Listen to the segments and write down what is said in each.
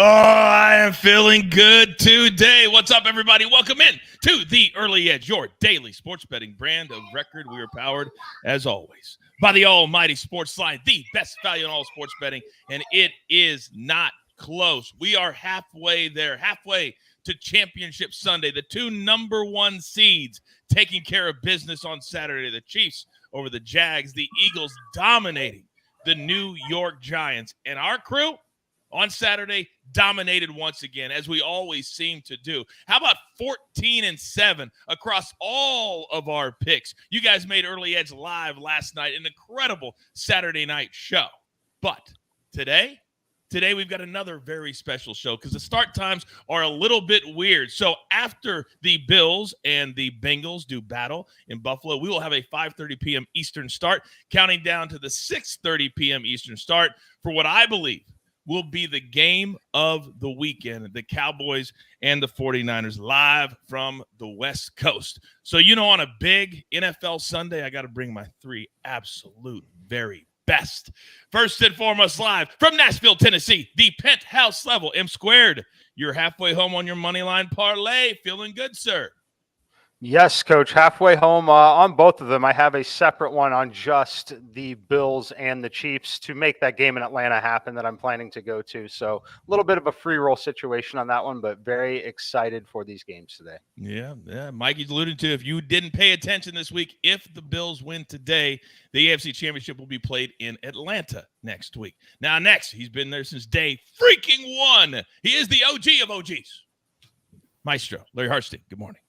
I am feeling good today. What's up, everybody? Welcome in to The Early Edge, your daily sports betting brand of record. We are powered, as always, by the almighty SportsLine, the best value in all sports betting, and it is not close. We are halfway there, halfway to Championship Sunday. The two number one seeds taking care of business on Saturday. The Chiefs over the Jags, the Eagles dominating the New York Giants, and our crew on Saturday dominated once again, as we always seem to do. How about 14-7 across all of our picks? You guys made Early Edge live last night, an incredible Saturday night show. But today we've got another very special show because the start times are a little bit weird. So after the Bills and the Bengals do battle in Buffalo, we will have a 5:30 p.m. Eastern start, counting down to the 6:30 p.m. Eastern start for what I believe will be the game of the weekend, the Cowboys and the 49ers, live from the West Coast. So, on a big NFL Sunday, I got to bring my three absolute very best. First and foremost, live from Nashville, Tennessee, the penthouse level, M Squared. You're halfway home on your moneyline parlay. Feeling good, sir? Yes, Coach. Halfway home on both of them. I have a separate one on just the Bills and the Chiefs to make that game in Atlanta happen that I'm planning to go to. So a little bit of a free roll situation on that one, but very excited for these games today. Yeah. Mikey's alluding to, if you didn't pay attention this week, if the Bills win today, the AFC Championship will be played in Atlanta next week. Now, next, he's been there since day freaking one. He is the OG of OGs. Maestro, Larry Hartstein, good morning.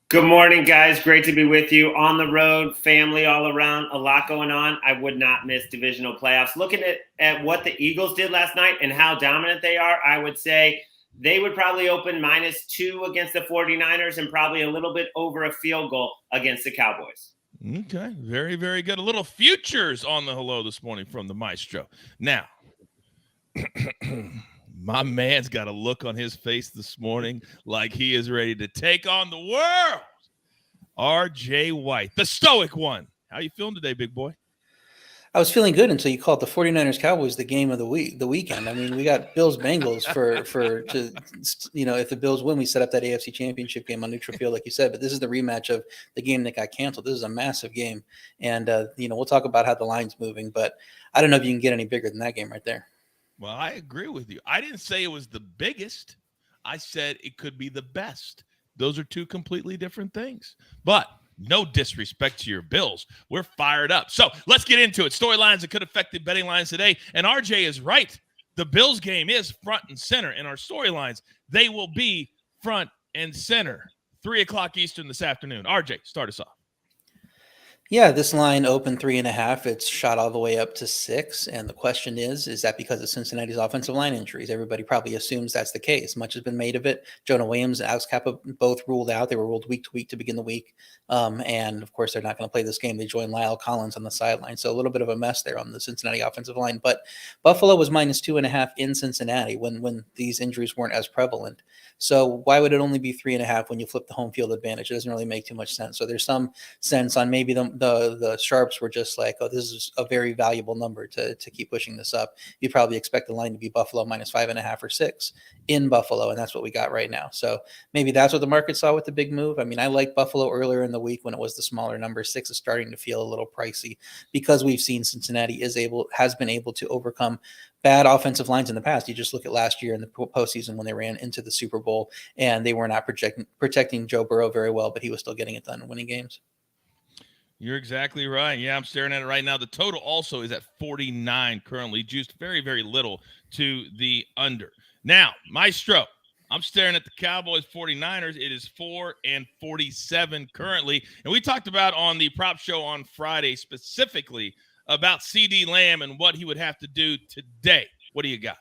Good morning, guys. Great to be with you. On the road, family all around, a lot going on. I would not miss divisional playoffs. Looking at what the Eagles did last night and how dominant they are, I would say they would probably open -2 against the 49ers and probably a little bit over a field goal against the Cowboys. Okay, very, very good. A little futures on the hello this morning from the Maestro. Now, my man's got a look on his face this morning like he is ready to take on the world. RJ White, the stoic one. How you feeling today, big boy? I was feeling good until you called the 49ers Cowboys the game of the weekend. I mean, we got Bills Bengals if the Bills win, we set up that AFC Championship game on neutral field, like you said. But this is the rematch of the game that got canceled. This is a massive game, and we'll talk about how the line's moving. But I don't know if you can get any bigger than that game right there. Well, I agree with you. I didn't say it was the biggest. I said it could be the best. Those are two completely different things. But no disrespect to your Bills. We're fired up. So let's get into it. Storylines that could affect the betting lines today. And RJ is right. The Bills game is front and center. In our storylines, they will be front and center. 3 o'clock Eastern this afternoon. RJ, start us off. Yeah, this line opened 3.5. It's shot all the way up to 6. And the question is that because of Cincinnati's offensive line injuries? Everybody probably assumes that's the case. Much has been made of it. Jonah Williams and Alex Kappa both ruled out. They were ruled week to week to begin the week. And of course, they're not going to play this game. They joined Lyle Collins on the sideline. So a little bit of a mess there on the Cincinnati offensive line. But Buffalo was -2.5 in Cincinnati when these injuries weren't as prevalent. So why would it only be 3.5 when you flip the home field advantage? It doesn't really make too much sense. So there's some sense on maybe the sharps were just like, oh, this is a very valuable number to keep pushing this up. You'd probably expect the line to be Buffalo -5.5 or 6 in Buffalo, and that's what we got right now. So maybe that's what the market saw with the big move. I mean, I liked Buffalo earlier in the week when it was the smaller number. 6 is starting to feel a little pricey because we've seen Cincinnati has been able to overcome bad offensive lines in the past. You just look at last year in the postseason when they ran into the Super Bowl and they were not protecting Joe Burrow very well, but he was still getting it done and winning games. You're exactly right. Yeah, I'm staring at it right now. The total also is at 49 currently, juiced very, very little to the under. Now, Maestro, I'm staring at the Cowboys 49ers. It is 4-47 currently. And we talked about on the prop show on Friday specifically about CeeDee Lamb and what he would have to do today. What do you got?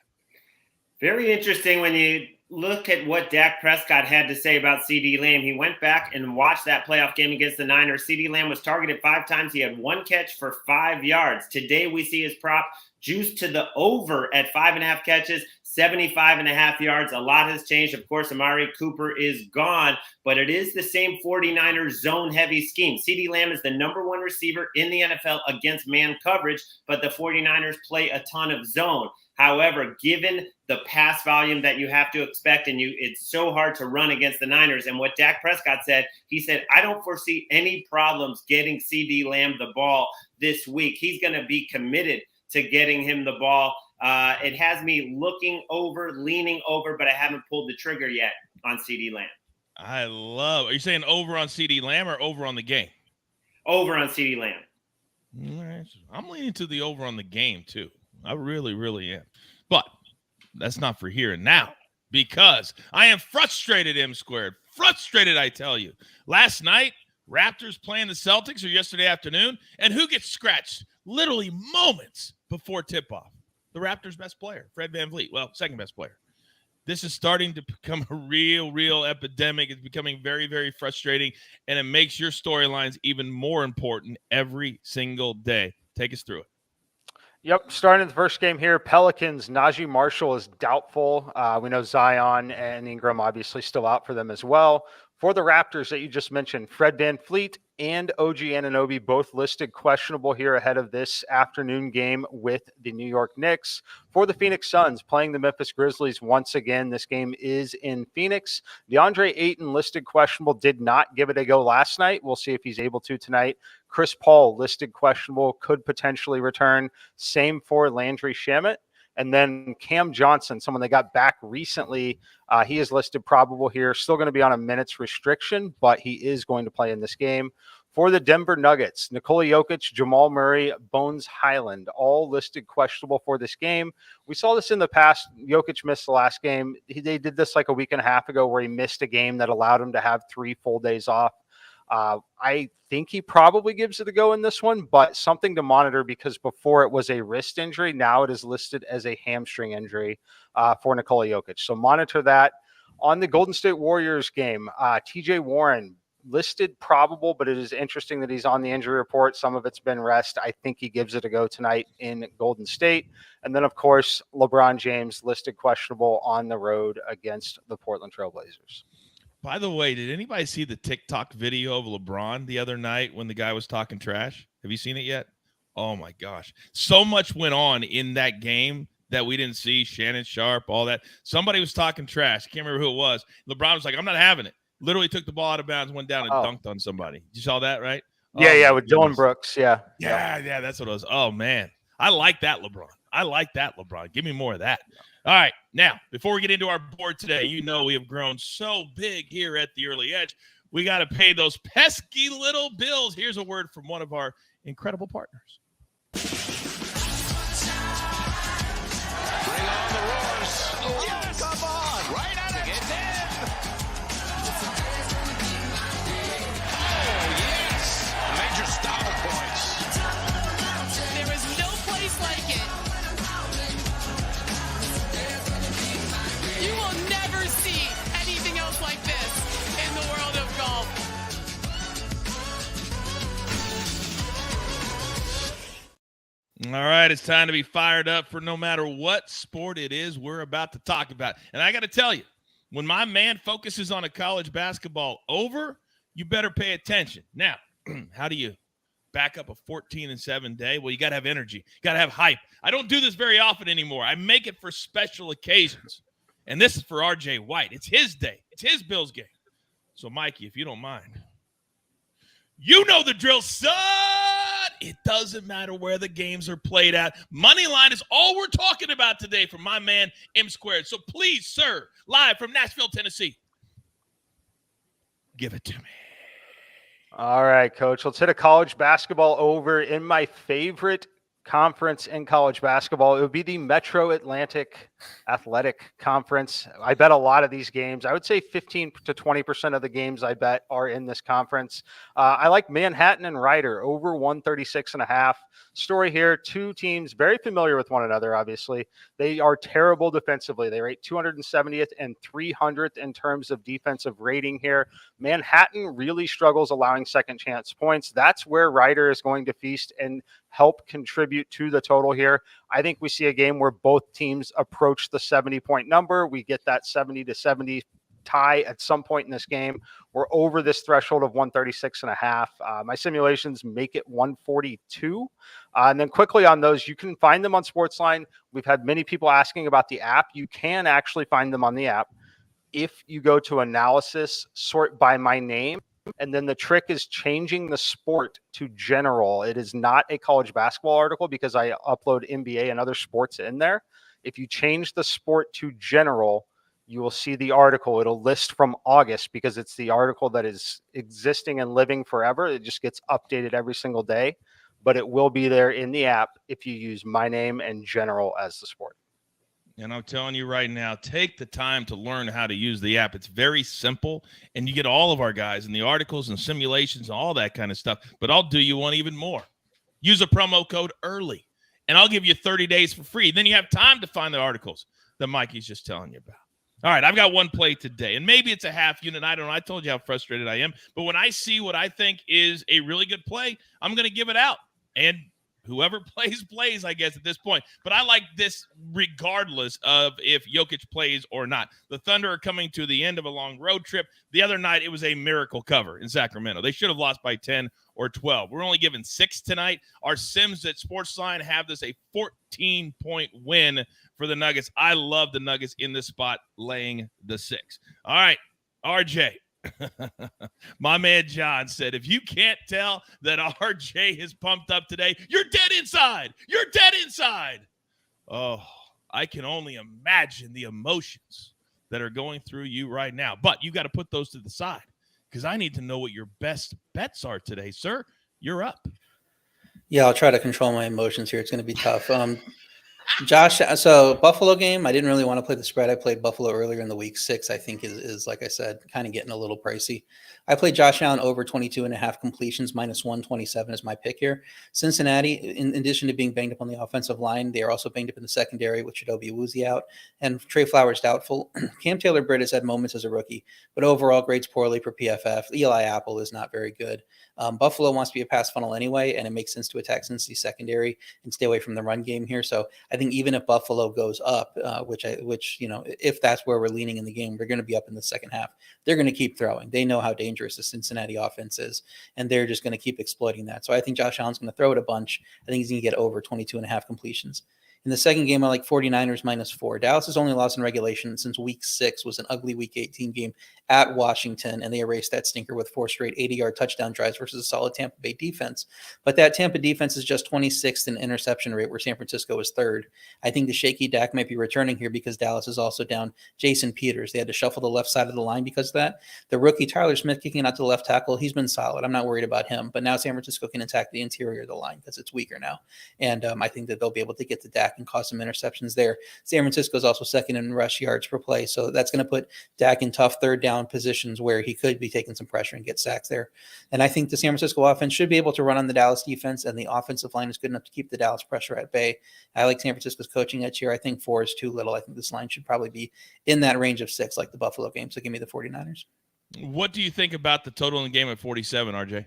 Very interesting when you look at what Dak Prescott had to say about CeeDee Lamb. He went back and watched that playoff game against the Niners. CeeDee Lamb was targeted 5 times. He had 1 catch for 5 yards. Today we see his prop juiced to the over at 5.5 catches, 75.5 yards. A lot has changed. Of course, Amari Cooper is gone, but it is the same 49ers zone-heavy scheme. CeeDee Lamb is the #1 receiver in the NFL against man coverage, but the 49ers play a ton of zone. However, given the pass volume that you have to expect, and it's so hard to run against the Niners. And what Dak Prescott said, he said, I don't foresee any problems getting CD Lamb the ball this week. He's going to be committed to getting him the ball. It has me leaning over, but I haven't pulled the trigger yet on CD Lamb. Are you saying over on CD Lamb or over on the game? Over on CD Lamb. All right. I'm leaning to the over on the game too. I really, really am. But that's not for here and now, because I am frustrated, M squared. Frustrated, I tell you. Last night, Raptors playing the Celtics, or yesterday afternoon, and who gets scratched literally moments before tip-off? The Raptors' best player, Fred VanVleet. Well, second best player. This is starting to become a real epidemic. It's becoming very, very frustrating, and it makes your storylines even more important every single day. Take us through it. Yep, starting the first game here, Pelicans, Najee Marshall is doubtful. We know Zion and Ingram obviously still out for them as well. For the Raptors that you just mentioned, Fred VanVleet and OG Anunoby both listed questionable here ahead of this afternoon game with the New York Knicks. For the Phoenix Suns, playing the Memphis Grizzlies once again. This game is in Phoenix. DeAndre Ayton listed questionable, did not give it a go last night. We'll see if he's able to tonight. Chris Paul listed questionable, could potentially return. Same for Landry Shamet. And then Cam Johnson, someone they got back recently, he is listed probable here. Still going to be on a minutes restriction, but he is going to play in this game. For the Denver Nuggets, Nikola Jokic, Jamal Murray, Bones Highland, all listed questionable for this game. We saw this in the past. Jokic missed the last game. They did this like a week and a half ago where he missed a game that allowed him to have 3 full days off. I think he probably gives it a go in this one, but something to monitor because before it was a wrist injury. Now it is listed as a hamstring injury for Nikola Jokic. So monitor that. On the Golden State Warriors game, TJ Warren listed probable, but it is interesting that he's on the injury report. Some of it's been rest. I think he gives it a go tonight in Golden State. And then, of course, LeBron James listed questionable on the road against the Portland Trailblazers. By the way, did anybody see the TikTok video of LeBron the other night when the guy was talking trash? Have you seen it yet? Oh, my gosh. So much went on in that game that we didn't see. Shannon Sharp, all that. Somebody was talking trash. I can't remember who it was. LeBron was like, I'm not having it. Literally took the ball out of bounds, went down and dunked on somebody. You saw that, right? Yeah, with Dylan Brooks. Yeah, that's what it was. Oh, man. I like that, LeBron. Give me more of that. All right, now, before we get into our board today, you know we have grown so big here at the Early Edge. We got to pay those pesky little bills. Here's a word from one of our incredible partners. Bring on the roars. Oh, yes. Come on. Right on it. Get in. Oh, yes. Major style points. There is no place like it. You will never see anything else like this in the world of golf. All right, it's time to be fired up for no matter what sport it is we're about to talk about. And I got to tell you, when my man focuses on a college basketball over, you better pay attention. Now, how do you back up a 14-7 day? Well, you got to have energy. You got to have hype. I don't do this very often anymore. I make it for special occasions. And this is for RJ White. It's his day. It's his Bills game. So, Mikey, if you don't mind, you know the drill, son. It doesn't matter where the games are played at. Money line is all we're talking about today from my man M Squared. So please, sir, live from Nashville, Tennessee, give it to me. All right, Coach. Let's hit a college basketball over in my favorite conference in college basketball. It would be the Metro Atlantic Athletic Conference. I bet a lot of these games. I would say 15 to 20% of the games I bet are in this conference. I like Manhattan and Rider over 136.5. Story here, two teams very familiar with one another, obviously. They are terrible defensively. They rate 270th and 300th in terms of defensive rating here. Manhattan really struggles allowing second chance points. That's where Rider is going to feast and help contribute to the total here. I think we see a game where both teams approach the 70-point number. We get that 70 to 70 tie at some point in this game. We're over this threshold of 136.5. My simulations make it 142. And then quickly on those, you can find them on SportsLine. We've had many people asking about the app. You can actually find them on the app. If you go to analysis, sort by my name, and then the trick is changing the sport to general. It is not a college basketball article because I upload NBA and other sports in there. If you change the sport to general, you will see the article. It'll list from August because it's the article that is existing and living forever. It just gets updated every single day, but it will be there in the app if you use my name and general as the sport. And I'm telling you right now, take the time to learn how to use the app. It's very simple, and you get all of our guys in the articles and simulations and all that kind of stuff. But I'll do you one even more. Use a promo code EARLY, and I'll give you 30 days for free. Then you have time to find the articles that Mikey's just telling you about. All right, I've got one play today, and maybe it's a half unit. I don't know. I told you how frustrated I am. But when I see what I think is a really good play, I'm going to give it out. And whoever plays, I guess, at this point. But I like this regardless of if Jokic plays or not. The Thunder are coming to the end of a long road trip. The other night, it was a miracle cover in Sacramento. They should have lost by 10 or 12. We're only given 6 tonight. Our Sims at SportsLine have this a 14-point win for the Nuggets. I love the Nuggets in this spot, laying the 6. All right, RJ. My man John said, if you can't tell that RJ is pumped up today, you're dead inside. You're dead inside. Oh, I can only imagine the emotions that are going through you right now. But you got to put those to the side because I need to know what your best bets are today, sir. You're up. Yeah, I'll try to control my emotions here. It's going to be tough. Josh, so Buffalo game, I didn't really want to play the spread. I played Buffalo earlier in the week. 6, I think, is like I said, kind of getting a little pricey. I played Josh Allen over 22.5 completions, minus 127 is my pick here. Cincinnati, in addition to being banged up on the offensive line, they are also banged up in the secondary with Chidobe Awuzie out and Trey Flowers doubtful. Cam Taylor-Britt has had moments as a rookie, but overall grades poorly for PFF. Eli Apple is not very good. Buffalo wants to be a pass funnel anyway, and it makes sense to attack Cincy secondary and stay away from the run game here. So I think even if Buffalo goes up, which if that's where we're leaning in the game, we're going to be up in the second half. They're going to keep throwing. They know how dangerous the Cincinnati offense is, and they're just going to keep exploiting that. So I think Josh Allen's going to throw it a bunch. I think he's going to get over 22.5 completions. In the second game, I like 49ers minus 4. Dallas has only lost in regulation since week 6 was an ugly week 18 game at Washington, and they erased that stinker with 4 straight 80-yard touchdown drives versus a solid Tampa Bay defense. But that Tampa defense is just 26th in interception rate, where San Francisco is 3rd. I think the shaky Dak might be returning here because Dallas is also down Jason Peters. They had to shuffle the left side of the line because of that. The rookie Tyler Smith kicking out to the left tackle, he's been solid. I'm not worried about him. But now San Francisco can attack the interior of the line because it's weaker now. And I think that they'll be able to get to Dak and cause some interceptions there. San Francisco is also second in rush yards per play, so that's going to put Dak in tough third down positions where he could be taking some pressure and get sacks there. And I think the San Francisco offense should be able to run on the Dallas defense, and the offensive line is good enough to keep the Dallas pressure at bay. I like San Francisco's coaching edge here. I think 4 is too little. I think this line should probably be in that range of 6 like the Buffalo game, so give me the 49ers. What do you think about the total in the game at 47, RJ?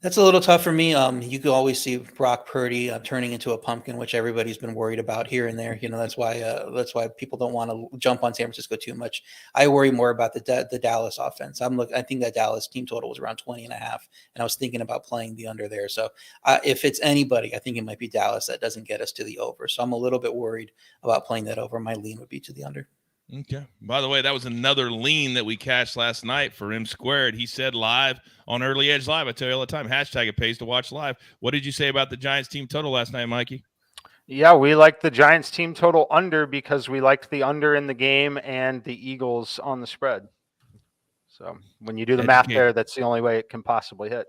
That's a little tough for me. You could always see Brock Purdy turning into a pumpkin, which everybody's been worried about here and there. That's why people don't want to jump on San Francisco too much. I worry more about the Dallas offense. I think that Dallas team total was around 20.5, and I was thinking about playing the under there. So if it's anybody, I think it might be Dallas that doesn't get us to the over. So I'm a little bit worried about playing that over. My lean would be to the under. Okay. By the way, that was another lean that we cashed last night for M Squared. He said live on Early Edge Live. I tell you all the time, hashtag it pays to watch live. What did you say about the Giants team total last night, Mikey? Yeah, we liked the Giants team total under because we liked the under in the game and the Eagles on the spread. So when you do the math there, that's the only way it can possibly hit.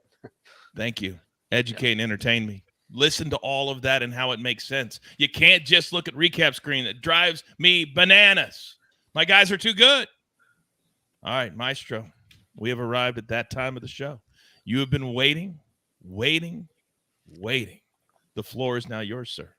Thank you. Educate and entertain me. Listen to all of that and how it makes sense. You can't just look at recap screen. That drives me bananas. My guys are too good. All right, Maestro, we have arrived at that time of the show. You have been waiting. The floor is now yours, sir.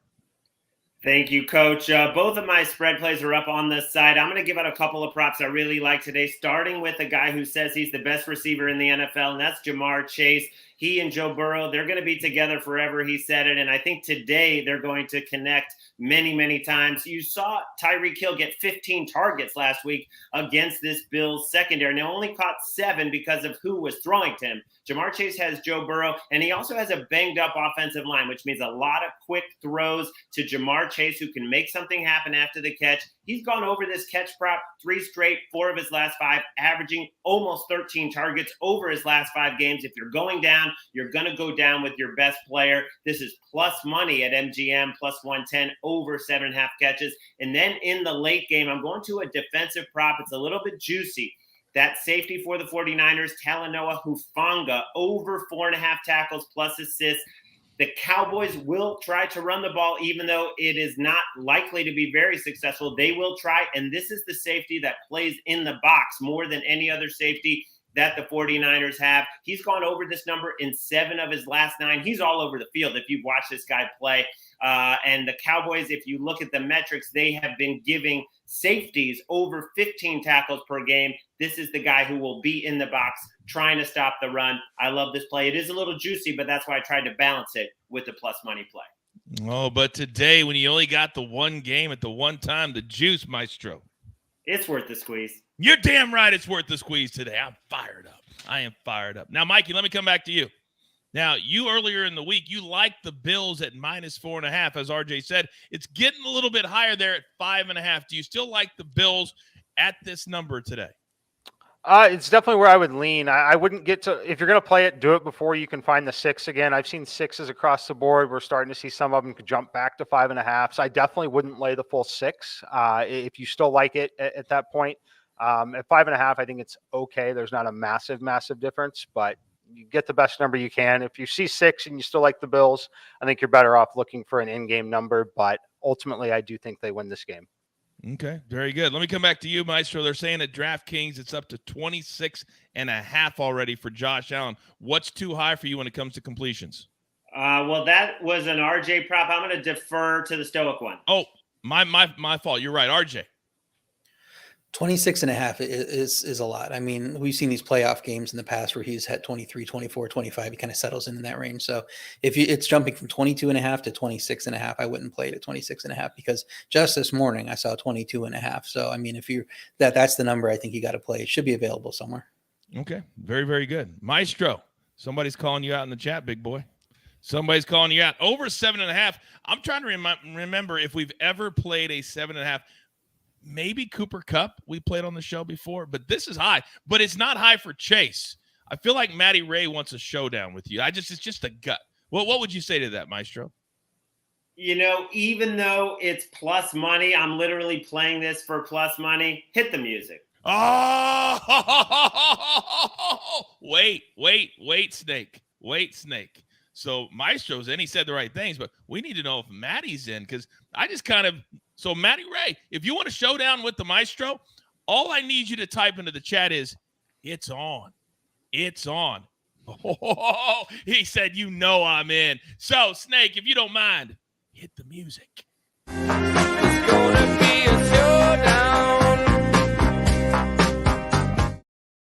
Thank you, Coach. Both of my spread plays are up on this side. I'm going to give out a couple of props I really like today, starting with a guy who says he's the best receiver in the NFL, and that's Jamar Chase. He and Joe Burrow, they're going to be together forever, he said it, and I think today they're going to connect many, many times. You saw Tyreek Hill get 15 targets last week against this Bills secondary. And they only caught 7 because of who was throwing to him. Jamar Chase has Joe Burrow, and he also has a banged-up offensive line, which means a lot of quick throws to Jamar Chase, who can make something happen after the catch. He's gone over this catch prop 3 straight, 4 of his last 5, averaging almost 13 targets over his last 5 games. If you're going down, you're going to go down with your best player. This is plus money at MGM, plus 110, over 7.5 catches. And then in the late game, I'm going to a defensive prop. It's a little bit juicy. That safety for the 49ers, Talanoa Hufanga, over 4.5 tackles plus assists. The Cowboys will try to run the ball, even though it is not likely to be very successful. They will try, and this is the safety that plays in the box more than any other safety that the 49ers have. He's gone over this number in 7 of his last 9. He's all over the field if you've watched this guy play. And the Cowboys, if you look at the metrics, they have been giving safeties over 15 tackles per game. This is the guy who will be in the box trying to stop the run. I love this play. It is a little juicy, but that's why I tried to balance it with the plus money play. Oh, but today, when you only got the one game at the one time, the juice, Maestro. It's worth the squeeze. You're damn right it's worth the squeeze today. I'm fired up. I am fired up. Now, Mikey, let me come back to you. Now, you earlier in the week, you liked the Bills at minus 4.5, as RJ said. It's getting a little bit higher there at 5.5. Do you still like the Bills at this number today? It's definitely where I would lean. I wouldn't get to, if you're going to play it, do it before you can find the 6 again. I've seen 6s across the board. We're starting to see some of them could jump back to 5.5. So I definitely wouldn't lay the full 6 if you still like it at that point. At 5.5, I think it's okay. There's not a massive difference, but you get the best number you can. If you see 6 and you still like the Bills, I think you're better off looking for an in-game number. But ultimately, I do think they win this game. Okay, very good. Let me come back to you, Maestro. They're saying at DraftKings it's up to 26.5 already for Josh Allen. What's too high for you when it comes to completions? Well, that was an RJ prop. I'm going to defer to the Stoic one. Oh, my fault. You're right, RJ. 26.5 is a lot. I mean, we've seen these playoff games in the past where he's had 23, 24, 25. He kind of settles in that range. So if it's jumping from 22.5 to 26.5, I wouldn't play it at 26.5 because just this morning I saw 22.5. So, I mean, if you're that's the number I think you got to play. It should be available somewhere. Okay. Very, very good. Maestro, somebody's calling you out in the chat, big boy. Somebody's calling you out. Over 7.5. I'm trying to remember if we've ever played a 7.5. Maybe Cooper Kupp we played on the show before, but this is high. But it's not high for Chase. I feel like Matty Ray wants a showdown with you. It's just a gut. Well, what would you say to that, Maestro? You know, even though it's plus money, I'm literally playing this for plus money. Hit the music. Oh, wait, Snake. Wait, Snake. So Maestro's in. He said the right things, but we need to know if Matty's in because I just kind of – so Matty Ray, if you want a showdown with the Maestro, all I need you to type into the chat is, it's on. It's on. Oh, he said, you know I'm in. So, Snake, if you don't mind, hit the music. It's gonna be a showdown.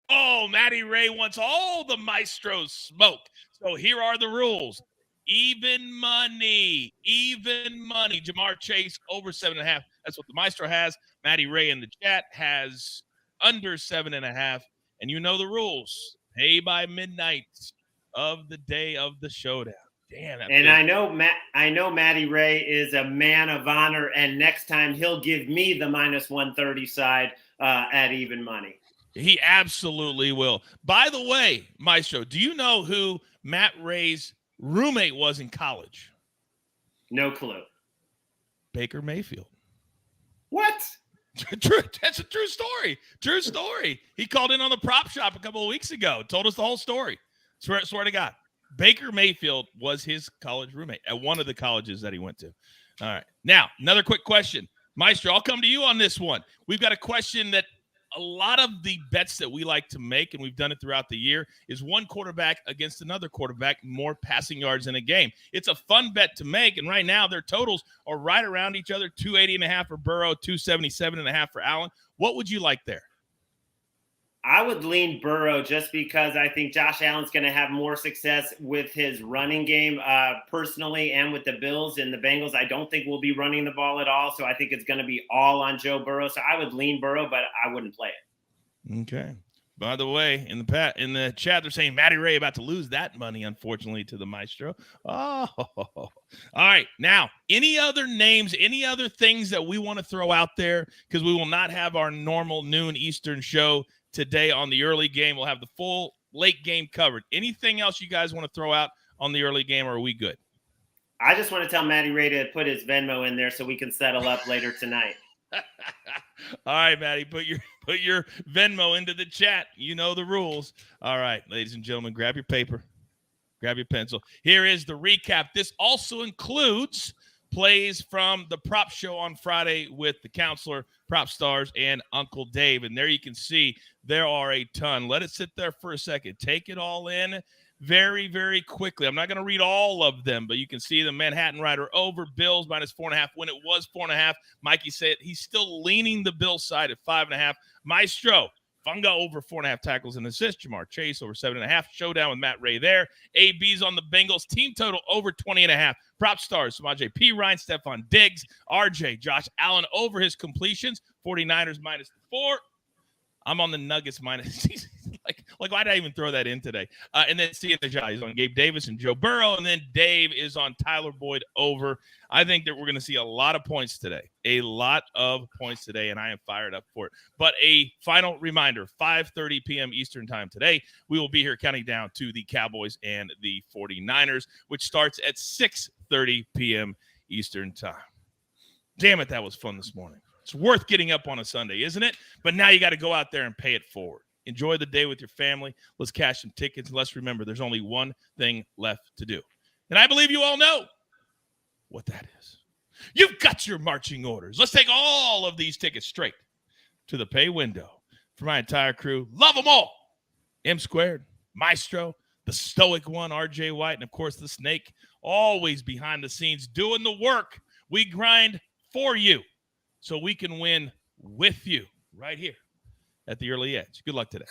Oh, Matty Ray wants all the Maestro's smoke. So here are the rules. Even money. Jamar Chase over 7.5. That's what the Maestro has. Matty Ray in the chat has under 7.5. And you know the rules. Pay by midnight of the day of the showdown. Damn. And I know Matty Ray is a man of honor, and next time he'll give me the minus 130 side at even money. He absolutely will. By the way, Maestro, do you know who Matt Ray's roommate was in college? No clue. Baker Mayfield. What? True. That's a true story. True story. He called in on the prop shop a couple of weeks ago. Told us the whole story. Swear to God. Baker Mayfield was his college roommate at one of the colleges that he went to. All right. Now, another quick question. Maestro, I'll come to you on this one. We've got a question that a lot of the bets that we like to make, and we've done it throughout the year, is one quarterback against another quarterback, more passing yards in a game. It's a fun bet to make, and right now their totals are right around each other, 280.5 for Burrow, 277.5 for Allen. What would you like there? I would lean Burrow just because I think Josh Allen's going to have more success with his running game personally and with the Bills and the Bengals. I don't think we'll be running the ball at all. So I think it's going to be all on Joe Burrow. So I would lean Burrow, but I wouldn't play it. Okay. By the way, in the chat, they're saying Matty Ray about to lose that money, unfortunately, to the Maestro. Oh, all right. Now, any other names, any other things that we want to throw out there? Because we will not have our normal noon Eastern show today on the early game. We'll have the full late game covered. Anything else you guys want to throw out on the early game, or are we good? I just want to tell Matty Ray to put his Venmo in there so we can settle up later tonight. All right, Matty, put your Venmo into the chat. You know the rules. All right, ladies and gentlemen, grab your paper, grab your pencil. Here is the recap. This also includes plays from the prop show on Friday with the counselor, Prop Stars, and Uncle Dave. And there you can see there are a ton. Let it sit there for a second. Take it all in very, very quickly. I'm not going to read all of them, but you can see the Manhattan Rider over, Bills -4.5 when it was 4.5. Mikey said he's still leaning the Bills side at 5.5. Maestro, Funga over 4.5 tackles and assists. Jamar Chase over 7.5. Showdown with Matt Ray there. AB's on the Bengals. Team total over 20.5. Prop Stars, Samaje P. Ryan, Stephon Diggs, RJ, Josh Allen over his completions. 49ers -4. I'm on the Nuggets minus. like why did I even throw that in today? And then seeing the He's on Gabe Davis and Joe Burrow. And then Dave is on Tyler Boyd over. I think that we're going to see a lot of points today. A lot of points today, and I am fired up for it. But a final reminder, 5:30 p.m. Eastern time today, we will be here counting down to the Cowboys and the 49ers, which starts at 6:30 p.m. Eastern time. Damn it, that was fun this morning. It's worth getting up on a Sunday, isn't it? But now you got to go out there and pay it forward. Enjoy the day with your family. Let's cash some tickets. Let's remember there's only one thing left to do. And I believe you all know what that is. You've got your marching orders. Let's take all of these tickets straight to the pay window. For my entire crew, love them all. M Squared, Maestro, the stoic one, RJ White, and of course the Snake, always behind the scenes doing the work. We grind for you so we can win with you right here at the Early Edge. Good luck today.